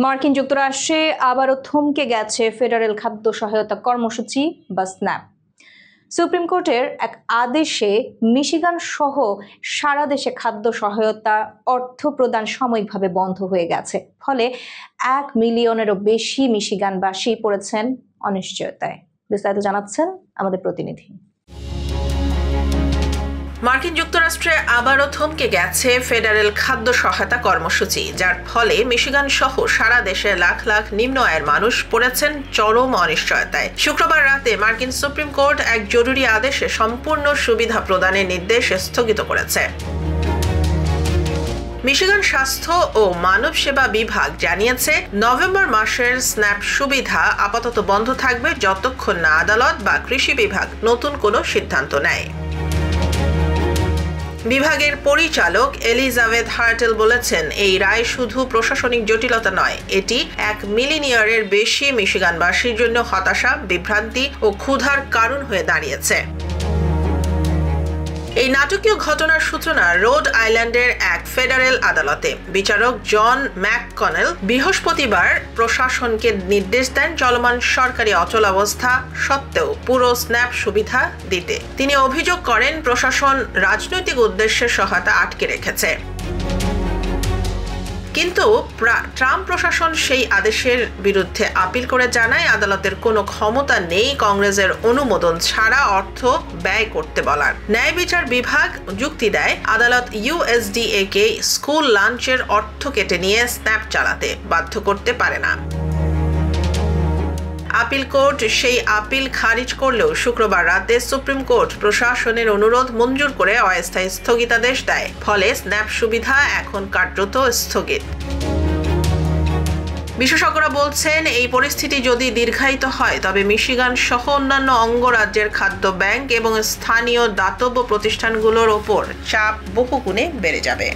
মার্কিন যুক্তরাষ্ট্রে আবারও থমকে গেছে ফেডারেল খাদ্য সহায়তা কর্মসূচি বা স্ন্যাপ। সুপ্রিম কোর্টের এক আদেশে মিশিগান সহ সারা দেশে খাদ্য সহায়তা অর্থ প্রদান সাময়িকভাবে বন্ধ হয়ে গেছে। ফলে 1 মিলিয়নেরও বেশি মিশিগানবাসী পড়েছেন অনিশ্চয়তায়। বিস্তারিত জানাচ্ছেন আমাদের প্রতিনিধি। মার্কিন যুক্তরাষ্ট্রে আবারও থমকে গেছে ফেডারেল খাদ্য সহায়তা কর্মসূচি, যার ফলে মিশিগান সহ সারা দেশে লাখ লাখ নিম্ন আয়ের মানুষ পড়েছেন চরম অনিশ্চয়তায়। শুক্রবার রাতে মার্কিন সুপ্রিম কোর্ট এক জরুরি আদেশে সম্পূর্ণ সুবিধা প্রদানের নির্দেশ স্থগিত করেছে। মিশিগান স্বাস্থ্য ও মানব সেবা বিভাগ জানিয়েছে, নভেম্বর মাসের স্ন্যাপ সুবিধা আপাতত বন্ধ থাকবে যতক্ষণ না আদালত বা কৃষি বিভাগ নতুন কোনো সিদ্ধান্ত নেয়। বিভাগের পরিচালক এলিজাবেথ হার্টেল বলেছেন, এই রায় শুধু প্রশাসনিক জটিলতা নয়, এটি 1 মিলিয়নেরও বেশি মিশিগানবাসীর জন্য হতাশা, বিভ্রান্তি ও ক্ষুধার কারণ হয়ে দাঁড়িয়েছে। এই নাটকীয় ঘটনার সূচনা রোড আইল্যান্ডের এক ফেডারেল আদালতে। বিচারক জন ম্যাককনেল বৃহস্পতিবার প্রশাসনকে নির্দেশ দেন চলমান সরকারি অচলাবস্থা সত্ত্বেও পুরো স্ন্যাপ সুবিধা দিতে। তিনি অভিযোগ করেন, প্রশাসন রাজনৈতিক উদ্দেশ্যে সহায়তা আটকে রেখেছে। কিন্তু ট্রাম্প প্রশাসন সেই আদেশের বিরুদ্ধে আপিল করে জানায়, আদালতের কোনো ক্ষমতা নেই কংগ্রেসের অনুমোদন ছাড়া অর্থ ব্যয় করতে বলার। ন্যায় বিচার বিভাগ যুক্তি দেয়, আদালত ইউএসডিএ কে স্কুল লাঞ্চের অর্থ কেটে নিয়ে স্ন্যাপ চালাতে বাধ্য করতে পারে না। আপিল কোর্ট সেই আপিল খারিজ করলেও শুক্রবার রাতে সুপ্রিম কোর্ট প্রশাসনের অনুরোধ মঞ্জুর করে অস্থায়ী স্থগিতাদেশ দেয়। ফলে স্ন্যাপ সুবিধা এখন কার্যত স্থগিত। বিশেষজ্ঞরা বলছেন, এই পরিস্থিতি যদি দীর্ঘায়িত হয় তবে মিশিগান সহ অন্যান্য অঙ্গরাজ্যের খাদ্য ব্যাংক এবং স্থানীয় দাতব্য প্রতিষ্ঠানগুলোর ওপর চাপ বহুগুণে বেড়ে যাবে।